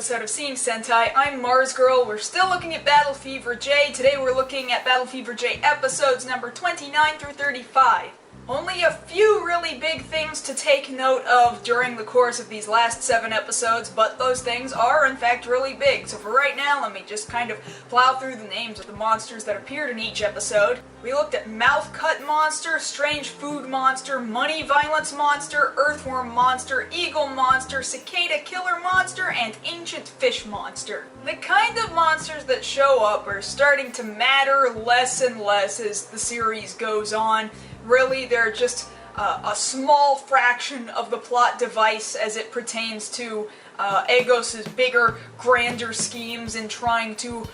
episode of Seeing Sentai. I'm Mars Girl. We're still looking at Battle Fever J. Today we're looking at Battle Fever J episodes number 29 through 35. Only a few really big things to take note of during the course of these last 7 episodes, but those things are in fact really big. So for right now, let me just kind of plow through the names of the monsters that appeared in each episode. We looked at Mouth Cut Monster, Strange Food Monster, Money Violence Monster, Earthworm Monster, Eagle Monster, Cicada Killer Monster, and Ancient Fish Monster. The kind of monsters that show up are starting to matter less and less as the series goes on. Really, they're just a small fraction of the plot device as it pertains to Agos's bigger, grander schemes in trying to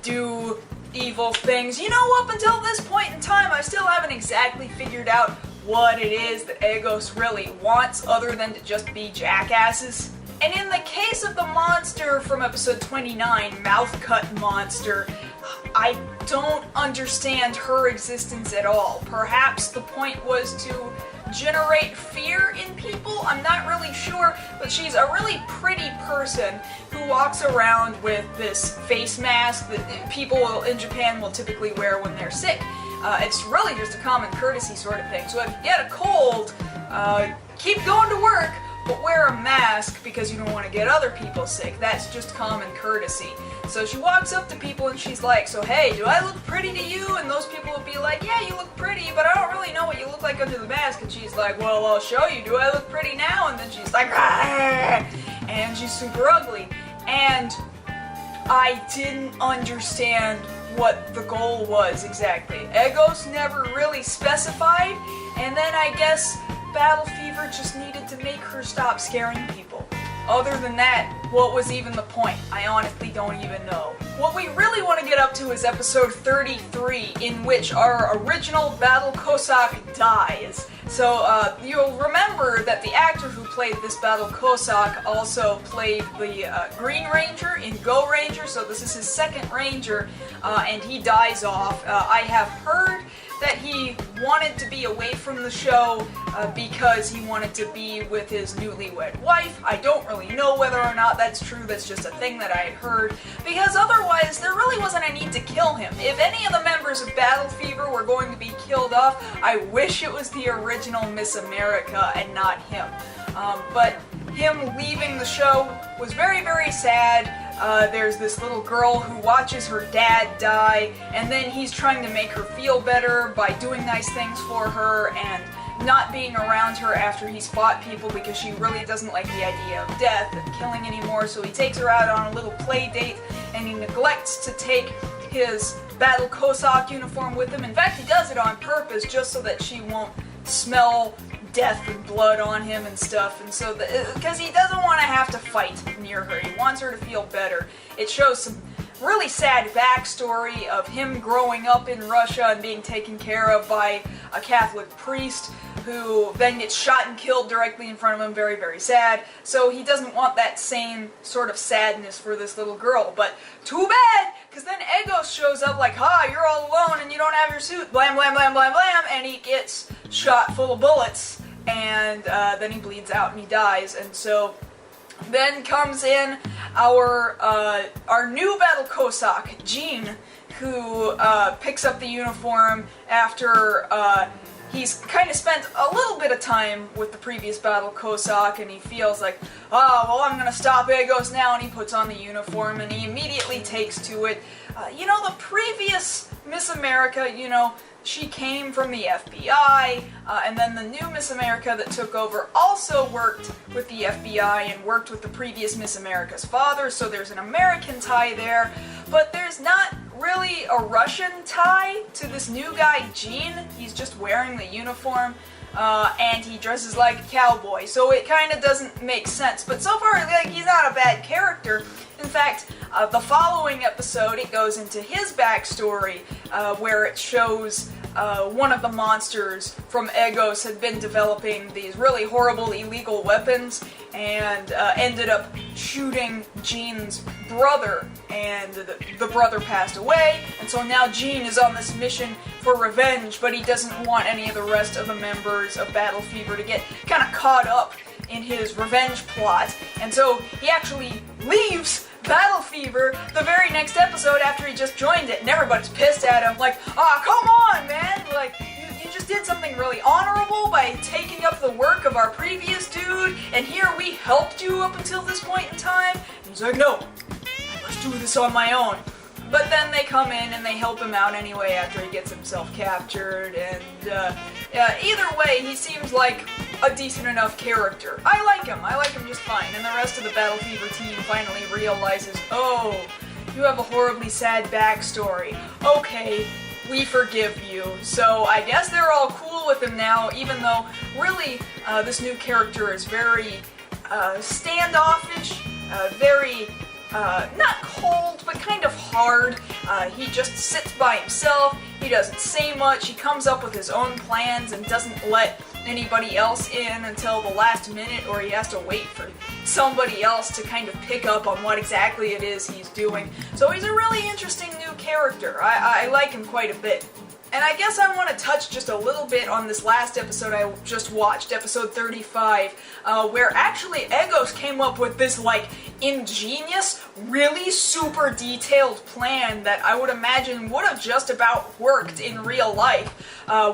do evil things. You know, up until this point in time, I still haven't exactly figured out what it is that Agos really wants other than to just be jackasses. And in the case of the monster from episode 29, Mouth Cut Monster, I don't understand her existence at all. Perhaps the point was to generate fear in people? I'm not really sure, but she's a really pretty person who walks around with this face mask that people in Japan will typically wear when they're sick. It's really just a common courtesy sort of thing. So if you get a cold, keep going to work, but wear a mask because you don't want to get other people sick. That's just common courtesy. So she walks up to people and she's like, so hey, do I look pretty to you? And those people will be like, yeah, you look pretty, but I don't really know what you look like under the mask. And she's like, well, I'll show you. Do I look pretty now? And then she's like, ah! And she's super ugly. And I didn't understand what the goal was exactly. Agos never really specified, and then I guess Battle Fever just needed to make her stop scaring people. Other than that, what was even the point? I honestly don't even know. What we really want to get up to is episode 33, in which our original Battle Cossack dies. So, you'll remember that the actor who played this Battle Cossack also played the Green Ranger in Go Ranger, so this is his second Ranger, and he dies off. I have heard that he wanted to be away from the show because he wanted to be with his newlywed wife. I don't really know whether or not that's true, that's just a thing that I had heard, because otherwise there really wasn't a need to kill him. If any of the members of Battle Fever were going to be killed off, I wish it was the original Miss America and not him. But him leaving the show was very, very sad. There's this little girl who watches her dad die, and then he's trying to make her feel better by doing nice things for her and not being around her after he's fought people because she really doesn't like the idea of death and killing anymore, so he takes her out on a little play date, and he neglects to take his Battle Cossack uniform with him. In fact, he does it on purpose just so that she won't smell death and blood on him and stuff, and so because he doesn't want to have to fight near her. He wants her to feel better. It shows some really sad backstory of him growing up in Russia and being taken care of by a Catholic priest who then gets shot and killed directly in front of him. Very, very sad. So he doesn't want that same sort of sadness for this little girl. But too bad, because then Agos shows up like, ha, you're all alone and you don't have your suit. Blam, blam, blam, blam, blam. And he gets shot full of bullets. And then he bleeds out and he dies. And so then comes in our new Battle Cossack, Jean, who picks up the uniform after he's kind of spent a little bit of time with the previous Battle Cossack, and he feels like, oh, well, I'm going to stop Agos now, and he puts on the uniform, and he immediately takes to it. You know, the previous Miss America, you know, she came from the FBI, and then the new Miss America that took over also worked with the FBI and worked with the previous Miss America's father, so there's an American tie there, but there's not really a Russian tie to this new guy, Gene. He's just wearing the uniform, and he dresses like a cowboy, so it kind of doesn't make sense, but so far, like, he's not a bad character. In fact, the following episode, it goes into his backstory, where it shows one of the monsters from Agos had been developing these really horrible illegal weapons and ended up shooting Gene's brother, and the brother passed away, and so now Gene is on this mission for revenge, but he doesn't want any of the rest of the members of Battle Fever to get kind of caught up in his revenge plot, and so he actually leaves Battle Fever the very next episode after he just joined it, and everybody's pissed at him, like, ah, come on, man, like, you just did something really honorable by taking up the work of our previous dude, and here we helped you up until this point in time. And he's like, no, I must do this on my own. But then they come in and they help him out anyway after he gets himself captured, and either way, he seems like a decent enough character. I like him just fine, and the rest of the Battle Fever team finally realizes, oh, you have a horribly sad backstory. Okay, we forgive you. So I guess they're all cool with him now, even though really this new character is very standoffish, very not cold, but kind of hard. He just sits by himself, he doesn't say much, he comes up with his own plans and doesn't let anybody else in until the last minute, or he has to wait for somebody else to kind of pick up on what exactly it is he's doing. So he's a really interesting new character. I like him quite a bit. And I guess I want to touch just a little bit on this last episode I just watched, episode 35, where actually Egos came up with this, like, ingenious, really super detailed plan that I would imagine would have just about worked in real life,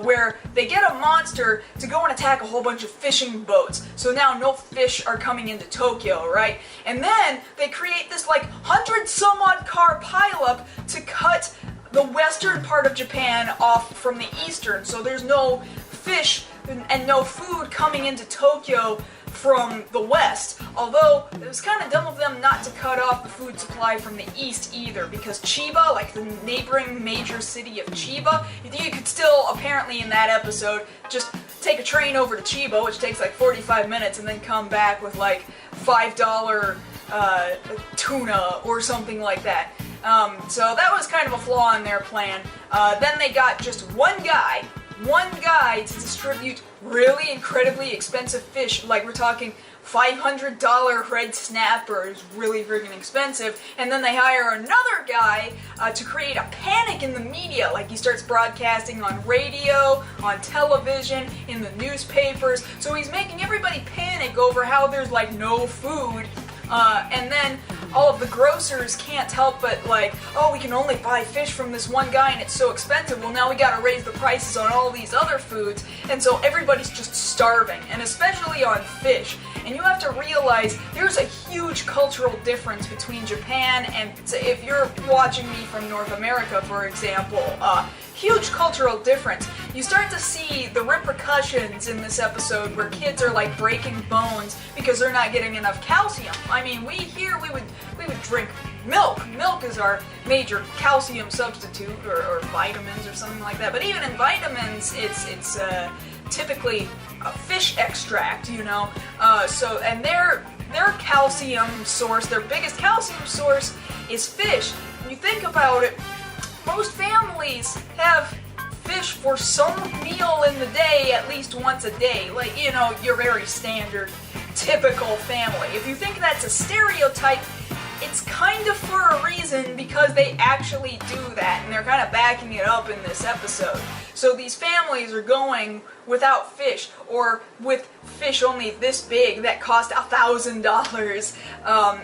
where they get a monster to go and attack a whole bunch of fishing boats, so now no fish are coming into Tokyo, right? And then they create this, like, 100-some-odd car pileup to cut the western part of Japan off from the eastern, so there's no fish and no food coming into Tokyo from the west, although it was kind of dumb of them not to cut off the food supply from the east either, because Chiba, like the neighboring major city of Chiba, you could still, apparently in that episode, just take a train over to Chiba, which takes like 45 minutes, and then come back with like $5 tuna or something like that. So that was kind of a flaw in their plan. Then they got just one guy to distribute really incredibly expensive fish, like we're talking $500 red snapper is really friggin' expensive, and then they hire another guy to create a panic in the media, like he starts broadcasting on radio, on television, in the newspapers, so he's making everybody panic over how there's like no food. And then all of the grocers can't help but like, oh, we can only buy fish from this one guy and it's so expensive, well now we gotta raise the prices on all these other foods, and so everybody's just starving, and especially on fish. And you have to realize there's a huge cultural difference between Japan and, if you're watching me from North America, for example, huge cultural difference. You start to see the repercussions in this episode where kids are like breaking bones because they're not getting enough calcium. I mean, we would drink milk. Milk is our major calcium substitute, or vitamins or something like that. But even in vitamins, it's typically a fish extract, you know. And their calcium source, their biggest calcium source, is fish. When you think about it, most families have fish for some meal in the day, at least once a day. Like, you know, your very standard, typical family. If you think that's a stereotype, it's kind of for a reason, because they actually do that, and they're kind of backing it up in this episode. So these families are going without fish, or with fish only this big that cost $1,000,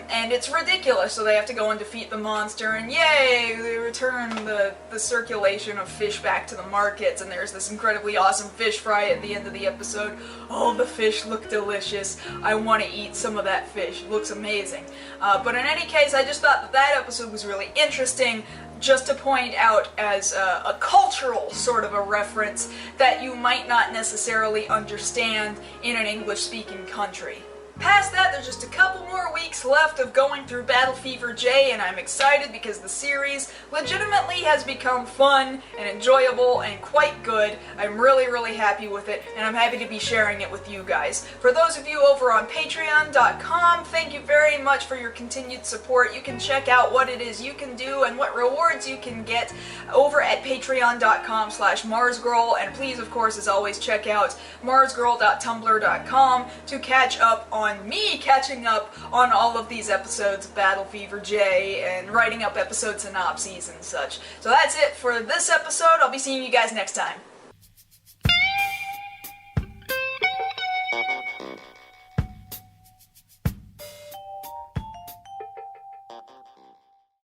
and it's ridiculous, so they have to go and defeat the monster, and yay, they return the circulation of fish back to the markets, and there's this incredibly awesome fish fry at the end of the episode. Oh, the fish look delicious. I want to eat some of that fish. It looks amazing. But in any case, I just thought that episode was really interesting, just to point out as a cultural sort of a reference that you might not necessarily understand in an English-speaking country. Past that, there's just a couple more weeks left of going through Battle Fever J, and I'm excited because the series legitimately has become fun and enjoyable and quite good. I'm really, really happy with it, and I'm happy to be sharing it with you guys. For those of you over on Patreon.com, thank you very much for your continued support. You can check out what it is you can do and what rewards you can get over at Patreon.com/MarsGirl, and please, of course, as always, check out MarsGirl.tumblr.com to catch up on me catching up on all of these episodes of Battle Fever J and writing up episode synopses and such. So that's it for this episode. I'll be seeing you guys next time.